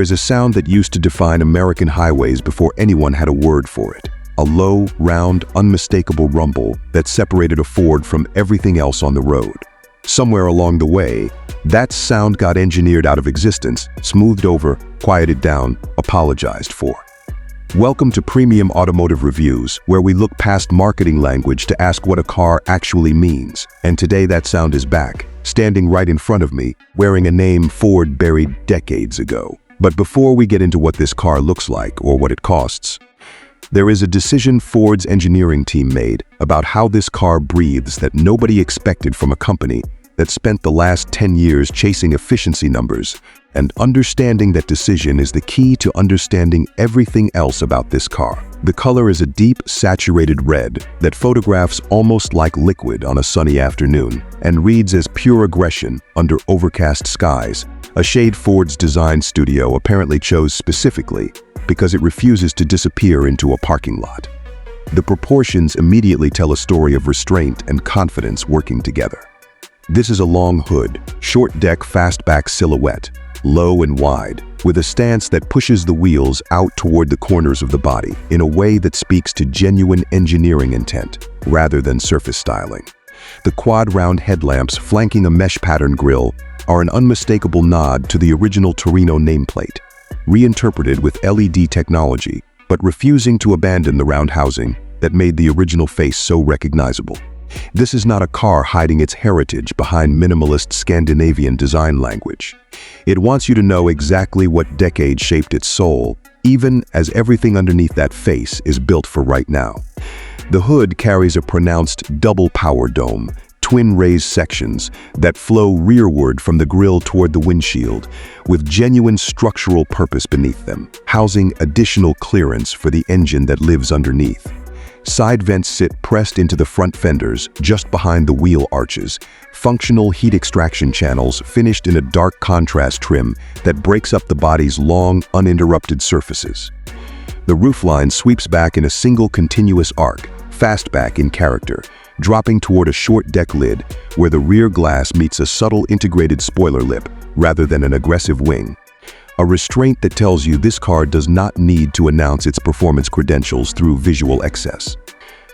is a sound that used to define American highways before anyone had a word for it. A low, round, unmistakable rumble that separated a Ford from everything else on the road. Somewhere along the way, that sound got engineered out of existence, smoothed over, quieted down, apologized for. Welcome to Premium Automotive Reviews, where we look past marketing language to ask what a car actually means. And today that sound is back, standing right in front of me, wearing a name Ford buried decades ago. But before we get into what this car looks like or what it costs, there is a decision Ford's engineering team made about how this car breathes that nobody expected from a company that spent the last 10 years chasing efficiency numbers, and understanding that decision is the key to understanding everything else about this car. The color is a deep, saturated red that photographs almost like liquid on a sunny afternoon and reads as pure aggression under overcast skies, a shade Ford's design studio apparently chose specifically because it refuses to disappear into a parking lot. The proportions immediately tell a story of restraint and confidence working together. This is a long hood, short deck fastback silhouette, low and wide, with a stance that pushes the wheels out toward the corners of the body in a way that speaks to genuine engineering intent rather than surface styling. The quad-round headlamps flanking a mesh pattern grille are an unmistakable nod to the original Torino nameplate, reinterpreted with LED technology, but refusing to abandon the round housing that made the original face so recognizable. This is not a car hiding its heritage behind minimalist Scandinavian design language. It wants you to know exactly what decade shaped its soul, even as everything underneath that face is built for right now. The hood carries a pronounced double power dome, twin raised sections that flow rearward from the grille toward the windshield, with genuine structural purpose beneath them, housing additional clearance for the engine that lives underneath. Side vents sit pressed into the front fenders, just behind the wheel arches, functional heat extraction channels finished in a dark contrast trim that breaks up the body's long, uninterrupted surfaces. The roofline sweeps back in a single continuous arc, fastback in character, dropping toward a short deck lid where the rear glass meets a subtle integrated spoiler lip rather than an aggressive wing. A restraint that tells you this car does not need to announce its performance credentials through visual excess.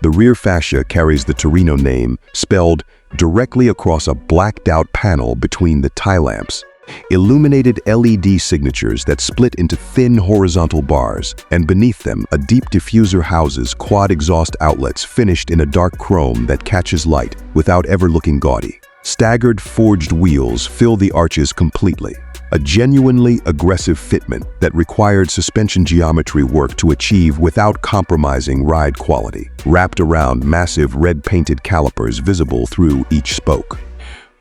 The rear fascia carries the Torino name spelled directly across a blacked-out panel between the tie lamps, illuminated LED signatures that split into thin horizontal bars, and beneath them a deep diffuser houses quad exhaust outlets finished in a dark chrome that catches light without ever looking gaudy. Staggered forged wheels fill the arches completely, a genuinely aggressive fitment that required suspension geometry work to achieve without compromising ride quality, wrapped around massive red-painted calipers visible through each spoke.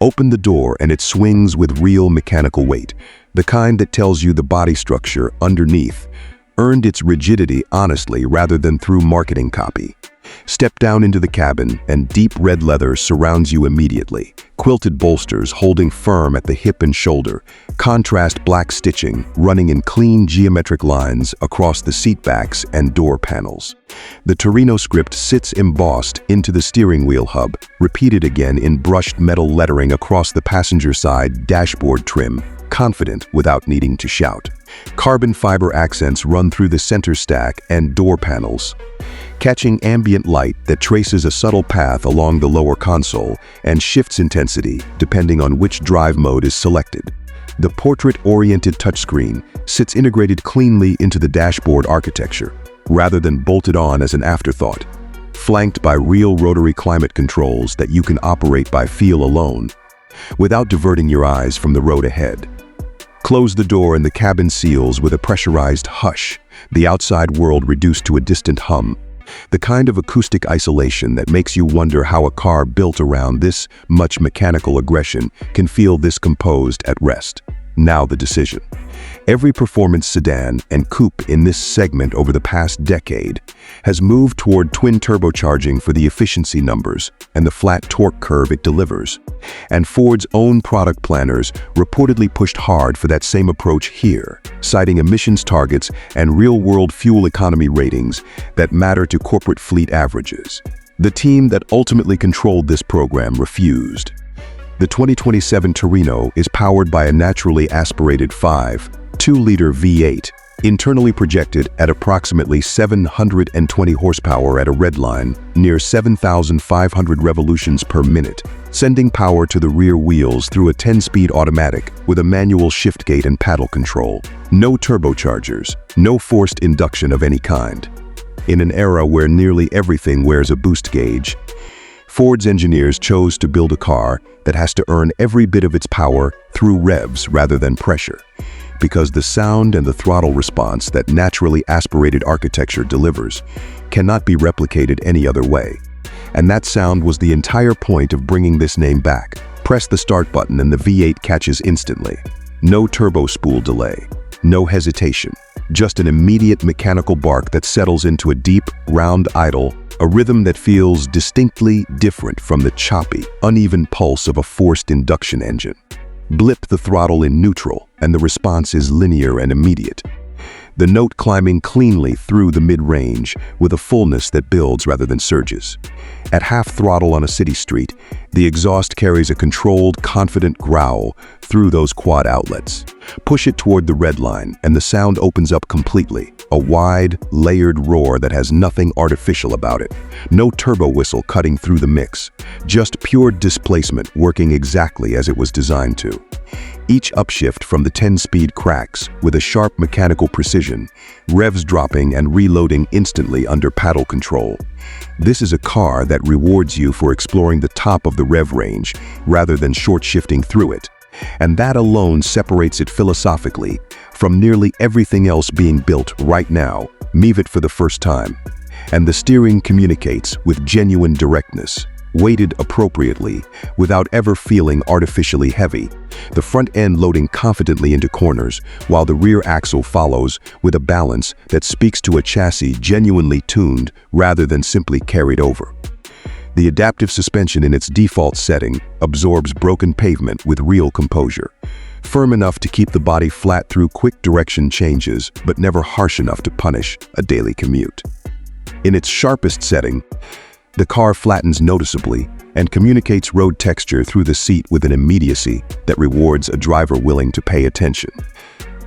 Open the door and it swings with real mechanical weight, the kind that tells you the body structure underneath earned its rigidity honestly rather than through marketing copy. Step down into the cabin and deep red leather surrounds you immediately. Quilted bolsters holding firm at the hip and shoulder, contrast black stitching running in clean geometric lines across the seat backs and door panels. The Torino script sits embossed into the steering wheel hub, repeated again in brushed metal lettering across the passenger side dashboard trim, confident without needing to shout. Carbon fiber accents run through the center stack and door panels, catching ambient light that traces a subtle path along the lower console and shifts intensity depending on which drive mode is selected. The portrait-oriented touchscreen sits integrated cleanly into the dashboard architecture, rather than bolted on as an afterthought, flanked by real rotary climate controls that you can operate by feel alone, without diverting your eyes from the road ahead. Close the door and the cabin seals with a pressurized hush, the outside world reduced to a distant hum, the kind of acoustic isolation that makes you wonder how a car built around this much mechanical aggression can feel this composed at rest. Now the decision. Every performance sedan and coupe in this segment over the past decade has moved toward twin turbocharging for the efficiency numbers and the flat torque curve it delivers. And Ford's own product planners reportedly pushed hard for that same approach here, citing emissions targets and real-world fuel economy ratings that matter to corporate fleet averages. The team that ultimately controlled this program refused. The 2027 Torino is powered by a naturally aspirated 5.2-liter V8, internally projected at approximately 720 horsepower at a redline near 7,500 revolutions per minute, sending power to the rear wheels through a 10-speed automatic with a manual shift gate and paddle control. No turbochargers, no forced induction of any kind. In an era where nearly everything wears a boost gauge, Ford's engineers chose to build a car that has to earn every bit of its power through revs rather than pressure, because the sound and the throttle response that naturally aspirated architecture delivers cannot be replicated any other way. And that sound was the entire point of bringing this name back. Press the start button and the V8 catches instantly. No turbo spool delay, no hesitation, just an immediate mechanical bark that settles into a deep, round idle, a rhythm that feels distinctly different from the choppy, uneven pulse of a forced induction engine. Blip the throttle in neutral, and the response is linear and immediate. The note climbing cleanly through the mid-range with a fullness that builds rather than surges. At half throttle on a city street, the exhaust carries a controlled, confident growl through those quad outlets. Push it toward the red line, and the sound opens up completely, a wide, layered roar that has nothing artificial about it. No turbo whistle cutting through the mix, just pure displacement working exactly as it was designed to. Each upshift from the 10-speed cracks with a sharp mechanical precision, revs dropping and reloading instantly under paddle control. This is a car that rewards you for exploring the top of the rev range rather than short-shifting through it. And that alone separates it philosophically from nearly everything else being built right now, move it for the first time. And the steering communicates with genuine directness, weighted appropriately, without ever feeling artificially heavy, the front end loading confidently into corners, while the rear axle follows with a balance that speaks to a chassis genuinely tuned rather than simply carried over. The adaptive suspension in its default setting absorbs broken pavement with real composure, firm enough to keep the body flat through quick direction changes, but never harsh enough to punish a daily commute. In its sharpest setting, the car flattens noticeably and communicates road texture through the seat with an immediacy that rewards a driver willing to pay attention.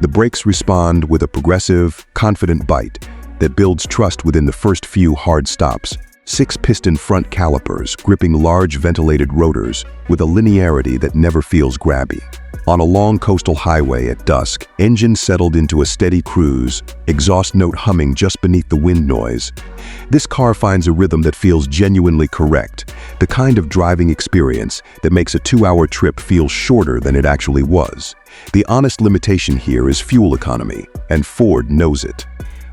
The brakes respond with a progressive, confident bite that builds trust within the first few hard stops. 6-piston front calipers gripping large ventilated rotors with a linearity that never feels grabby. On a long coastal highway at dusk, engine settled into a steady cruise, exhaust note humming just beneath the wind noise. This car finds a rhythm that feels genuinely correct, the kind of driving experience that makes a 2-hour trip feel shorter than it actually was. The honest limitation here is fuel economy, and Ford knows it.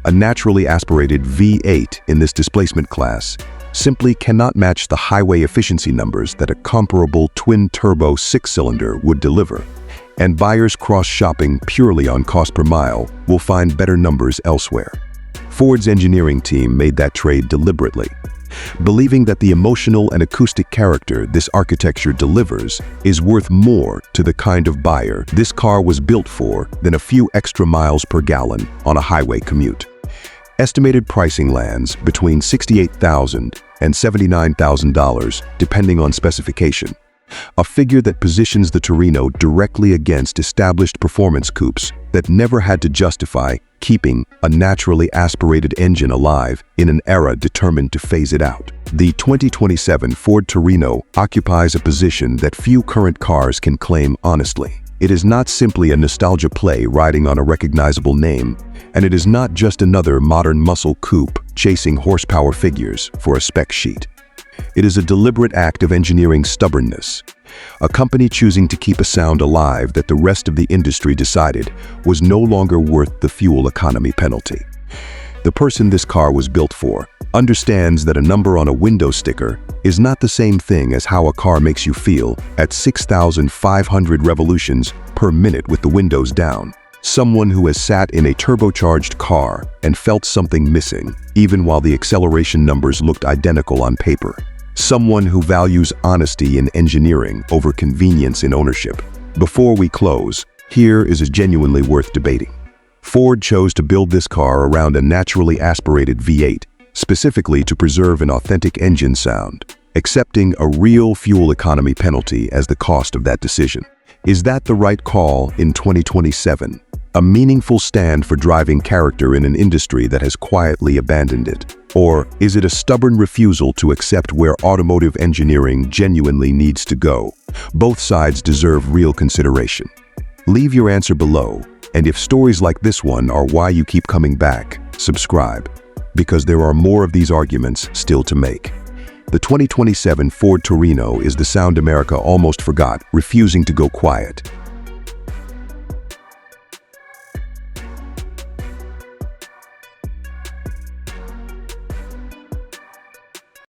A naturally aspirated V8 in this displacement class simply cannot match the highway efficiency numbers that a comparable twin-turbo 6-cylinder would deliver. And buyers cross-shopping purely on cost per mile will find better numbers elsewhere. Ford's engineering team made that trade deliberately, believing that the emotional and acoustic character this architecture delivers is worth more to the kind of buyer this car was built for than a few extra miles per gallon on a highway commute. Estimated pricing lands between $68,000 and $79,000 depending on specification, a figure that positions the Torino directly against established performance coupes that never had to justify keeping a naturally aspirated engine alive in an era determined to phase it out. The 2027 Ford Torino occupies a position that few current cars can claim honestly. It is not simply a nostalgia play riding on a recognizable name, and it is not just another modern muscle coupe chasing horsepower figures for a spec sheet. It is a deliberate act of engineering stubbornness, a company choosing to keep a sound alive that the rest of the industry decided was no longer worth the fuel economy penalty. The person this car was built for understands that a number on a window sticker is not the same thing as how a car makes you feel at 6,500 revolutions per minute with the windows down. Someone who has sat in a turbocharged car and felt something missing, even while the acceleration numbers looked identical on paper. Someone who values honesty in engineering over convenience in ownership. Before we close, here is genuinely worth debating. Ford chose to build this car around a naturally aspirated V8, specifically to preserve an authentic engine sound. accepting a real fuel economy penalty as the cost of that decision. Is that the right call in 2027? A meaningful stand for driving character in an industry that has quietly abandoned it? Or is it a stubborn refusal to accept where automotive engineering genuinely needs to go? Both sides deserve real consideration. Leave your answer below, and if stories like this one are why you keep coming back, subscribe, because there are more of these arguments still to make. The 2027 Ford Torino is the sound America almost forgot, refusing to go quiet.